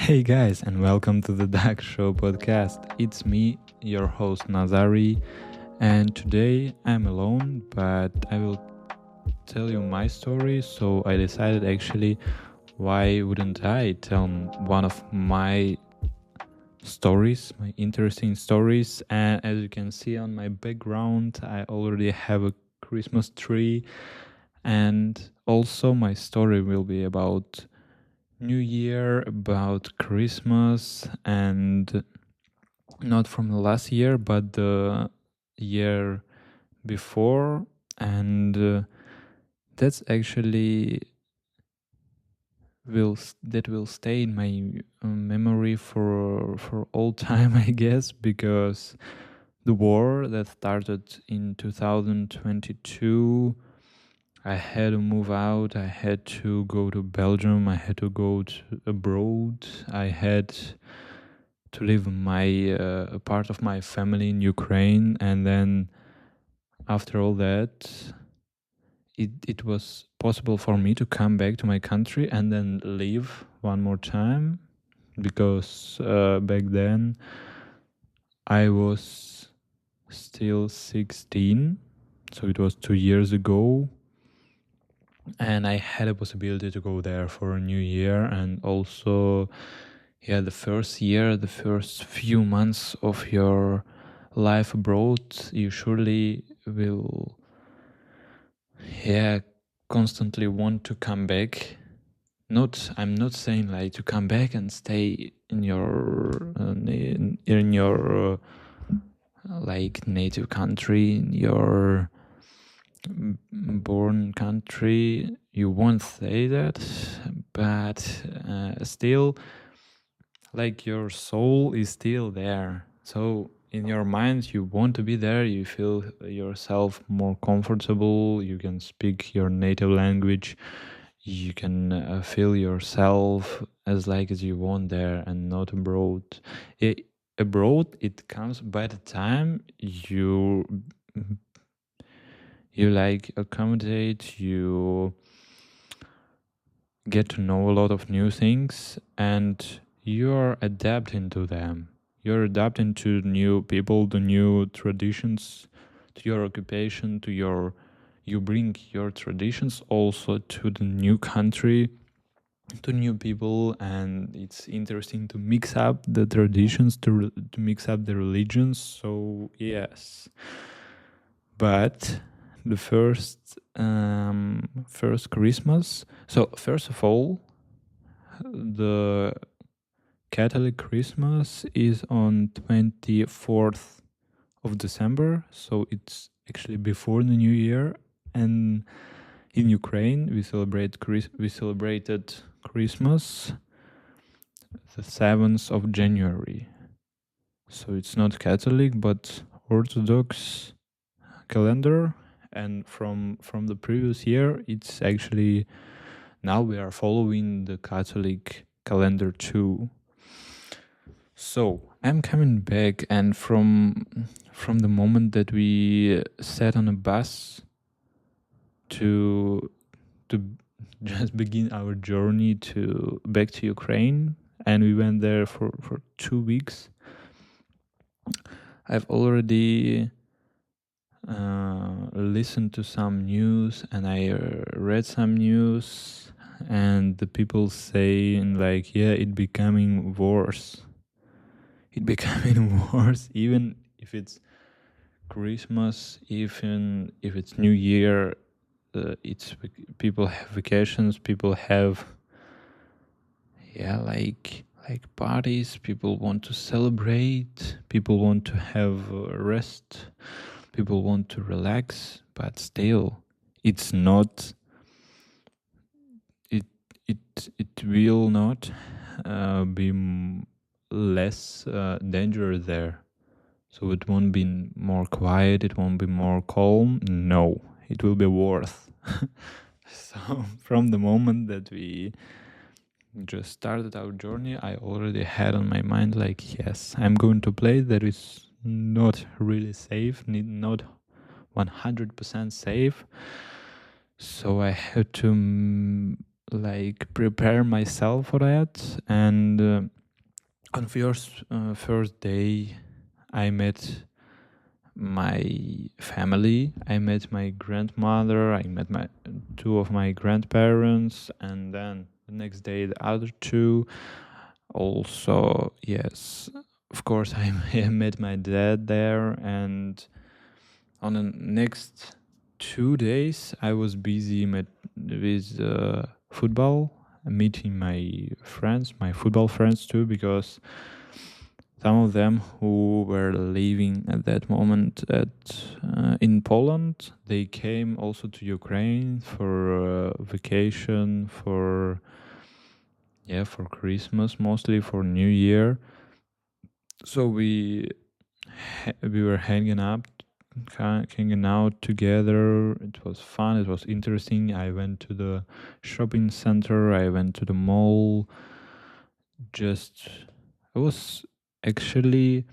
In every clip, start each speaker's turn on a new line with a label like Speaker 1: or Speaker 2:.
Speaker 1: Hey guys, and welcome to the Dark Show podcast. It's me, your host Nazari, and today I'm alone, but I will tell you my story. So I decided actually, why wouldn't I tell one of my stories, my interesting stories? And as you can see on my background, I already have a Christmas tree, and also my story will be about New Year, about Christmas, and not from the last year, but the year before. And that's actually that will stay in my memory for all time, I guess, because the war that started in 2022. I had to move out. I had to go to Belgium. I had to go abroad. I had to leave my a part of my family in Ukraine, and then after all that, it was possible for me to come back to my country and then leave one more time, because back then I was still 16, so it was 2 years ago, and I had a possibility to go there for a new year. And also, yeah, the first year, the first few months of your life abroad, you surely will, yeah, constantly want to come back. I'm not saying like to come back and stay in your like native country, in your born country. You won't say that, but still, like, your soul is still there. So in your mind, you want to be there. You feel yourself more comfortable. You can speak your native language. You can feel yourself as you want there, and not abroad. Abroad, it comes by the time you like accommodate, you get to know a lot of new things, and you're adapting to them. You're adapting to new people, to new traditions, to your occupation, you bring your traditions also to the new country, to new people. And it's interesting to mix up the traditions, to mix up the religions. So yes, but the first Christmas. So first of all, the Catholic Christmas is on 24th of December, so it's actually before the New Year. And in Ukraine, we celebrated Christmas the 7th of January. So it's not Catholic but Orthodox calendar. And from the previous year, it's actually, now we are following the Catholic calendar too. So I'm coming back, and from the moment that we sat on a bus to to just begin our journey to back to Ukraine, and we went there for 2 weeks. I've already listened to some news, and I read some news, and the people saying like, yeah, it becoming worse. It becoming worse, even if it's Christmas, even if it's New Year. People have vacations, people have, yeah, like parties. People want to celebrate, people want to have rest, people want to relax, but still, it's not. It it will not be less dangerous there. So it won't be more quiet, it won't be more calm. No, it will be worse. So from the moment that we just started our journey, I already had on my mind like, yes, I'm going to a place that is not really safe, not 100% safe. So I had to like prepare myself for that. And on first day, I met my family. I met my grandmother. I met my two of my grandparents, and then the next day the other two. Also, yes, of course, I met my dad there, and on the next 2 days, I was busy with football, meeting my friends, my football friends too, because some of them who were living at that moment in Poland, they came also to Ukraine for vacation, for Christmas, mostly for New Year. So we were hanging out together. It was fun. It was interesting. I went to the shopping center. I went to the mall. Just I was actually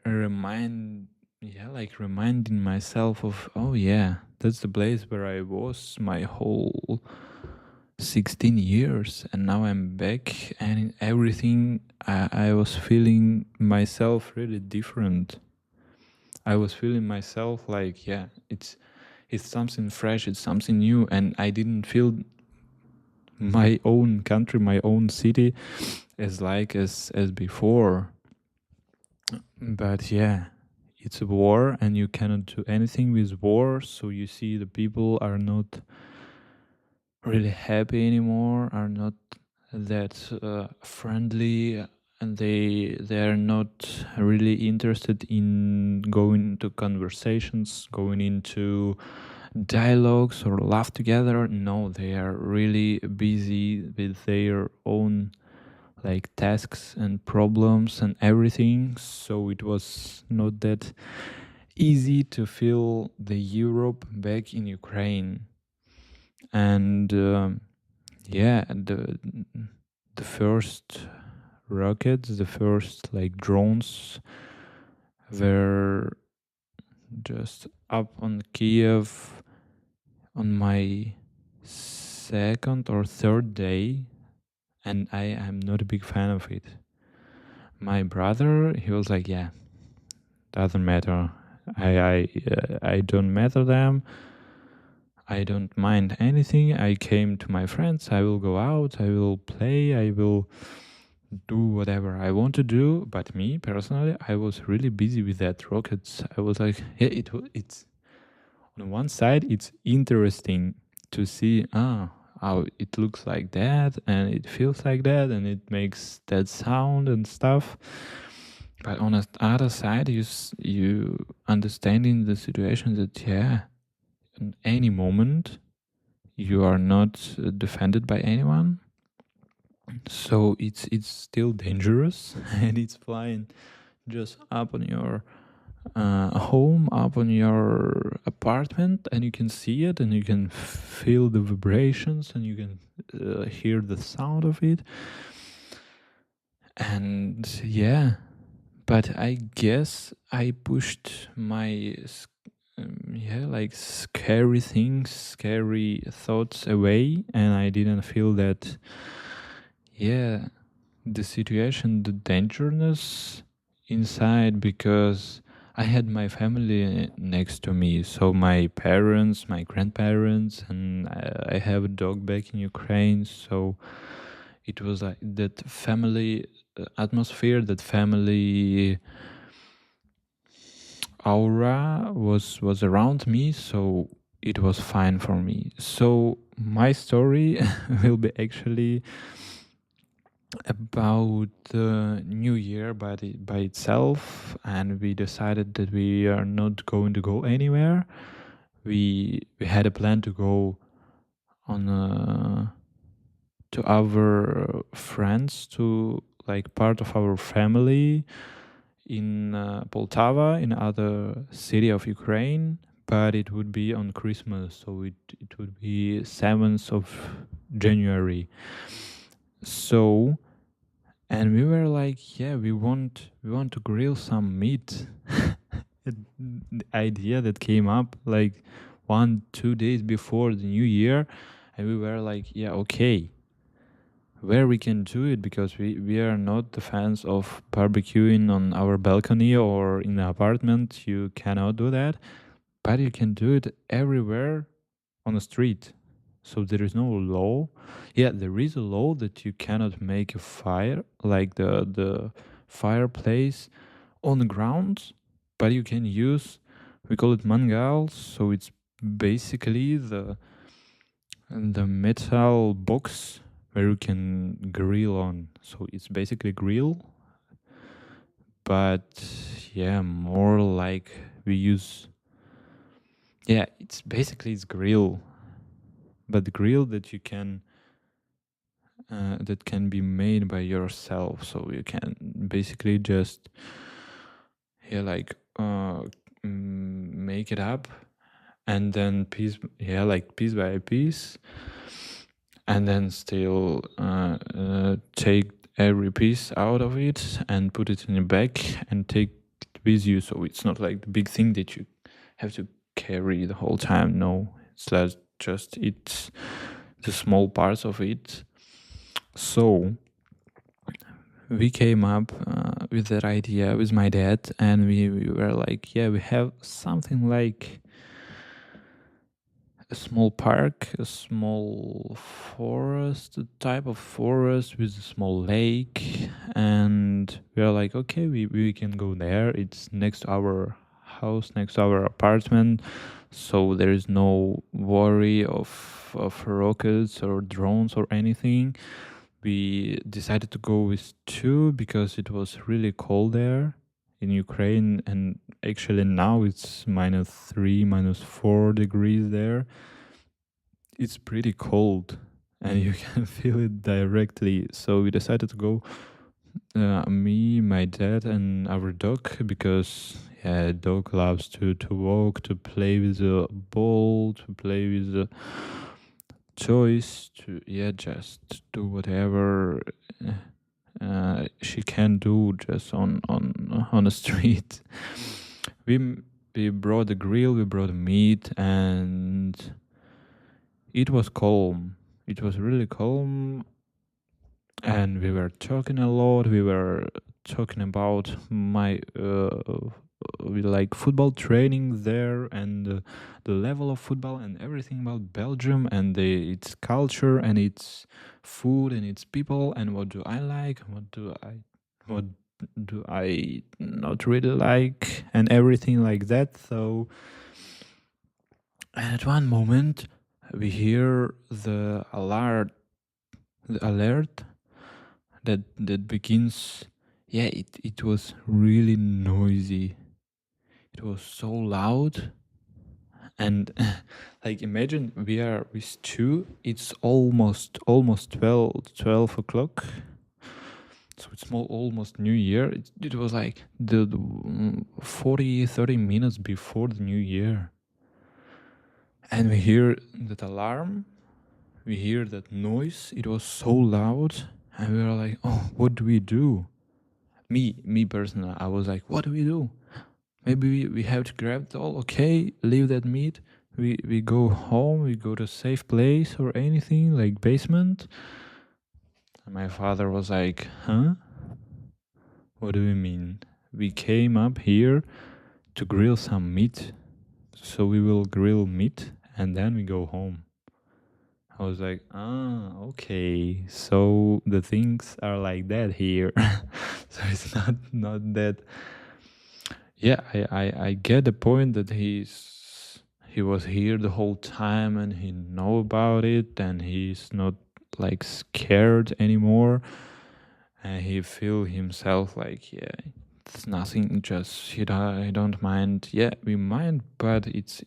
Speaker 1: remind yeah like reminding myself of, oh yeah, that's the place where I was my whole 16 years, and now I'm back, and in everything I was feeling myself really different. I was feeling myself like, yeah, it's something fresh, it's something new, and I didn't feel my own country, my own city as before. But yeah, it's a war, and you cannot do anything with war. So you see, the people are not really happy anymore, are not that friendly, and they are not really interested in going into conversations, going into dialogues or laugh together. No, they are really busy with their own like tasks and problems and everything. So it was not that easy to feel the Europe back in Ukraine. And yeah, the first rockets, the first like drones were just up on Kiev on my second or third day, and I am not a big fan of it. My brother, he was like, yeah, doesn't matter. I don't matter them. I don't mind anything. I came to my friends. I will go out. I will play. I will do whatever I want to do. But me personally, I was really busy with that rockets. I was like, yeah, it's on one side, it's interesting to see how it looks like that, and it feels like that, and it makes that sound and stuff. But on the other side, you understanding the situation that, yeah, in any moment you are not defended by anyone, so it's still dangerous and it's flying just up on your home, up on your apartment, and you can see it, and you can feel the vibrations, and you can hear the sound of it. And yeah, but I guess I pushed my like scary things, scary thoughts away, and I didn't feel that, yeah, the situation, the dangerousness inside, because I had my family next to me. So my parents, my grandparents, and I have a dog back in Ukraine. So it was like that family atmosphere, that family aura was around me. So it was fine for me. So my story will be actually about the new year by itself, and we decided that we are not going to go anywhere. We had a plan to go on to our friends, to like part of our family in Poltava, in other city of Ukraine, but it would be on Christmas, so it would be 7th of January. So, and we were like, yeah, we want to grill some meat. The idea that came up like 1-2 days before the new year, And we were like, yeah, okay, where we can do it, because we are not the fans of barbecuing on our balcony or in the apartment. You cannot do that, but you can do it everywhere on the street. So there is no law. Yeah, there is a law that you cannot make a fire, like the fireplace, on the ground, but you can use, we call it mangal. So it's basically the metal box where you can grill on. So it's basically grill, but yeah, more like we use, yeah, it's basically it's grill, but the grill that you can that can be made by yourself. So you can basically just, yeah, like make it up, and then piece, yeah, like piece by piece, and then still take every piece out of it and put it in a bag and take it with you. So it's not like the big thing that you have to carry the whole time. No, it's just it's the small parts of it. So we came up with that idea with my dad, and we were like, yeah, we have something like a small park, a small forest, a type of forest with a small lake. And we are like, okay, we can go there. It's next to our house, next to our apartment. So there is no worry of rockets or drones or anything. We decided to go with two because it was really cold there in Ukraine, and actually now it's -3, -4 degrees there. It's pretty cold, and you can feel it directly. So we decided to go, me, my dad, and our dog, because yeah, dog loves to walk, to play with the ball, to play with the toys, to, yeah, just do whatever she can do just on the street. we we brought the grill, we brought the meat, and it was calm. It was really calm, and we were talking a lot. We were talking about my we like football training there, and the level of football and everything about Belgium and its culture and its food and its people, and what do I like, what do I not really like, and everything like that. So, and at one moment we hear the alert that begins. Yeah, it was really noisy. It was so loud, and like, imagine we are with two. It's almost 12 o'clock. So it's almost New Year. It was like the 30 minutes before the New Year, and we hear that alarm. We hear that noise. It was so loud, and we were like, "Oh, what do we do?" Me personally, I was like, "What do we do? Maybe we have to grab it all. Okay, leave that meat. We go home. We go to a safe place or anything like basement." And my father was like, "Huh? What do you mean? We came up here to grill some meat, so we will grill meat and then we go home." I was like, ah, okay. So the things are like that here. So it's not that. Yeah, I get the point that he was here the whole time and he know about it, and he's not like scared anymore, and he feel himself like, yeah, it's nothing, just he don't mind. Yeah, we mind, but it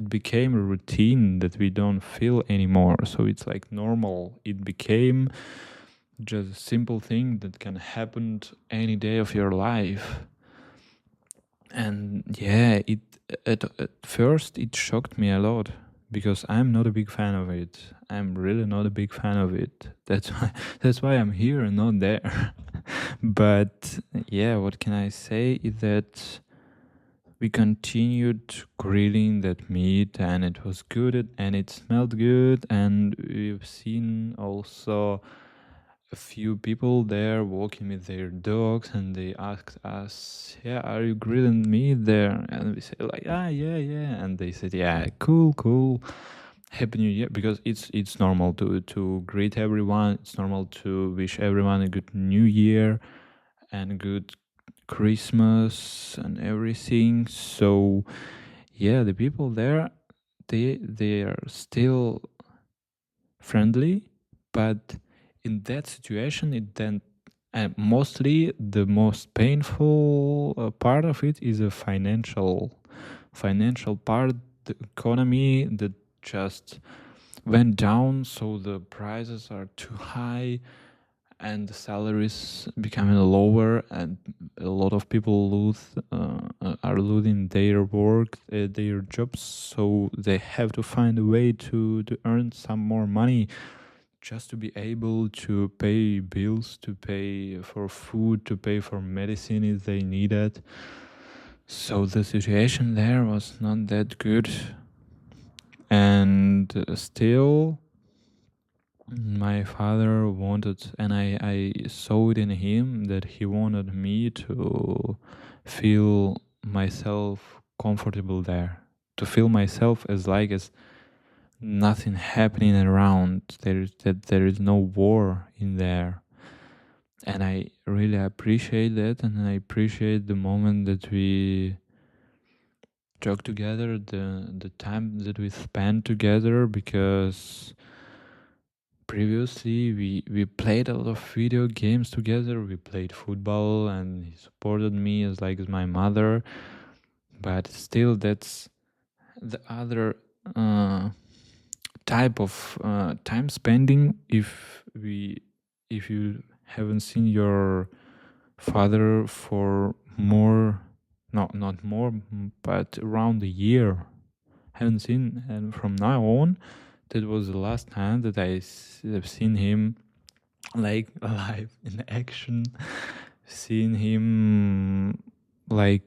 Speaker 1: became a routine that we don't feel anymore. So it's like normal. It became just a simple thing that can happen any day of your life. And yeah, at first it shocked me a lot, because I'm not a big fan of it. I'm really not a big fan of it. That's why I'm here and not there. But yeah, what can I say is that we continued grilling that meat, and it was good and it smelled good. And we've seen also a few people there walking with their dogs, and they asked us, yeah, are you grilling meat there? And we said like, ah, yeah, yeah. And they said, yeah, cool, cool, happy new year. Because it's normal to greet everyone, it's normal to wish everyone a good new year and good Christmas and everything. So yeah, the people there, they are still friendly, but in that situation, it then mostly the most painful part of it is a financial part, the economy that just went down, so the prices are too high and the salaries becoming lower, and a lot of people are losing their work, their jobs, so they have to find a way to earn some more money just to be able to pay bills, to pay for food, to pay for medicine if they need it. So the situation there was not that good, and still my father wanted, and I saw it in him that he wanted me to feel myself comfortable there, to feel myself as nothing happening around. There is no war in there, and I really appreciate that, and I appreciate the moment that we talk together, the time that we spend together, because previously we played a lot of video games together. We played football, and he supported me as my mother. But still, that's the other uh, type of time spending. If you haven't seen your father for more, no, not more, but around a year, haven't seen, and from now on, that was the last time that have seen him like alive in action, seeing him like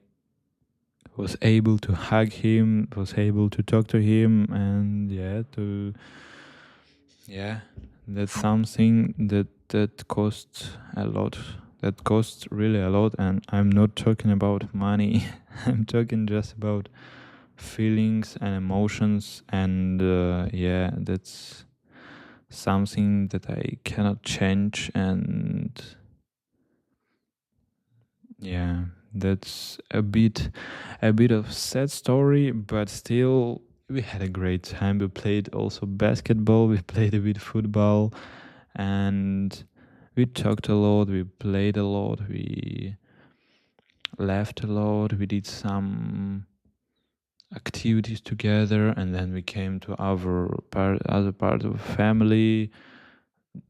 Speaker 1: was able to hug him, was able to talk to him, and yeah, that's something that costs a lot. That costs really a lot, and I'm not talking about money. I'm talking just about feelings and emotions, and yeah, that's something that I cannot change. And yeah, that's a bit of sad story, but still we had a great time. We played also basketball, we played a bit football, and we talked a lot, we played a lot, we laughed a lot, we did some activities together, and then we came to other part of the family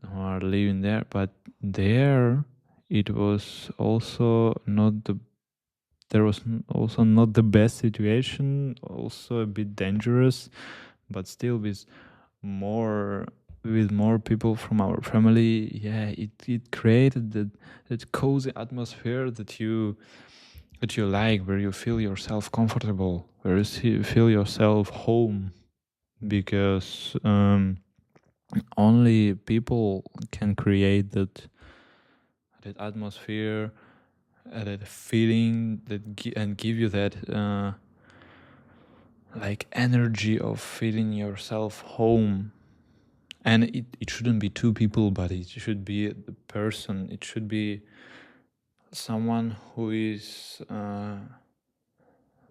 Speaker 1: who are living there. But there it was also not the there was also not the best situation, also a bit dangerous, but still more with more people from our family. Yeah, it created that cozy atmosphere that you like, where you feel yourself comfortable, where you feel yourself home, because only people can create that atmosphere, that feeling, and give you that like energy of feeling yourself home. And it shouldn't be two people, but it should be the person. It should be someone who is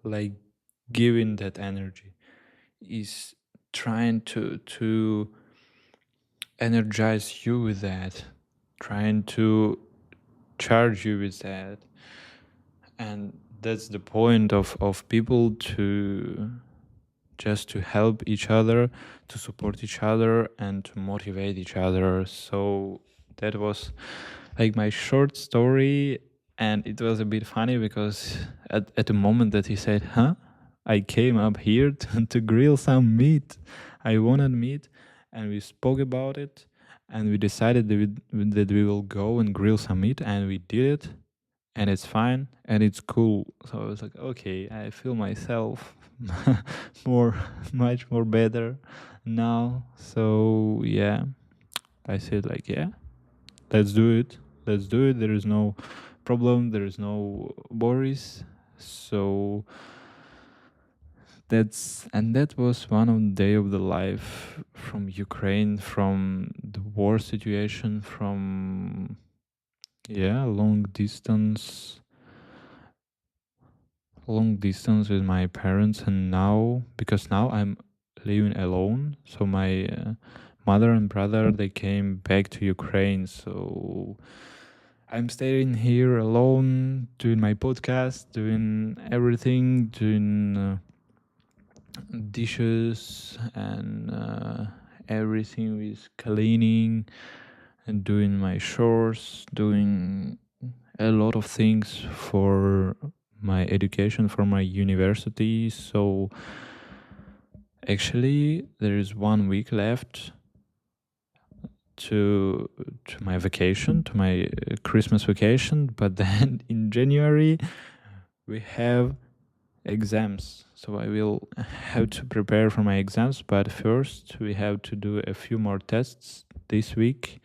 Speaker 1: like giving that energy, is trying to energize you with that, trying to charge you with that. And that's the point of people, to just to help each other, to support each other, and to motivate each other. So that was like my short story, and it was a bit funny because at the moment that he said, huh, I came up here to grill some meat, I wanted meat, and we spoke about it, and we decided that we will go and grill some meat, and we did it. and it's fine and it's cool. So I was like, okay, I feel myself more, much more better now. So yeah, I said like, yeah, let's do it. Let's do it. There is no problem. There is no worries. So that was one of the day of the life from Ukraine, from the war situation, from long distance with my parents. And now, because now I'm living alone, so my mother and brother, they came back to Ukraine, so I'm staying here alone, doing my podcast, doing everything, doing dishes and everything with cleaning and doing my chores, doing a lot of things for my education, for my university. So actually, there is 1 week left to my vacation, to my Christmas vacation. But then in January we have exams, so I will have to prepare for my exams. But first, we have to do a few more tests this week,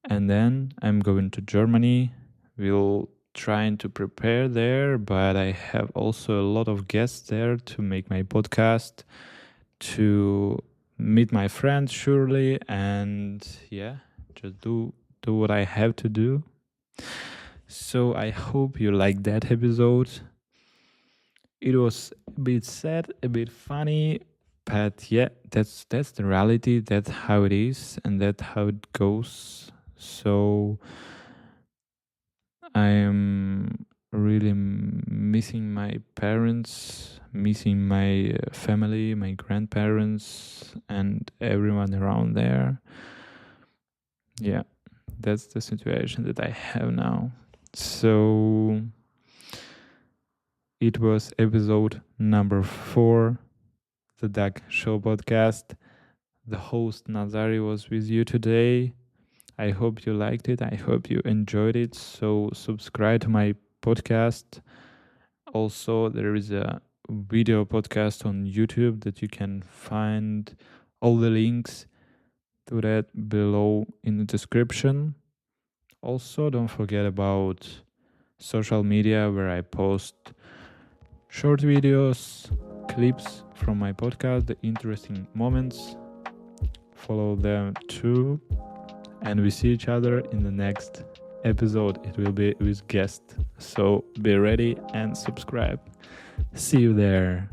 Speaker 1: and then I'm going to Germany. We'll trying to prepare there, but I have also a lot of guests there to make my podcast, to meet my friends surely, and yeah, just do what I have to do. So I hope you like that episode. It was a bit sad, a bit funny, but yeah, that's the reality. That's how it is, and that's how it goes. So I am really missing my parents, missing my family, my grandparents, and everyone around there. Yeah, that's the situation that I have now. So it was episode number 4, the Duck Show podcast. The host Nazari was with you today. I hope you liked it. I hope you enjoyed it. So subscribe to my podcast. Also, there is a video podcast on YouTube that you can find all the links to that below in the description. Also, don't forget about social media where I post short videos, clips from my podcast, the interesting moments. Follow them too. And we see each other in the next episode. It will be with guest. So be ready and subscribe. See you there.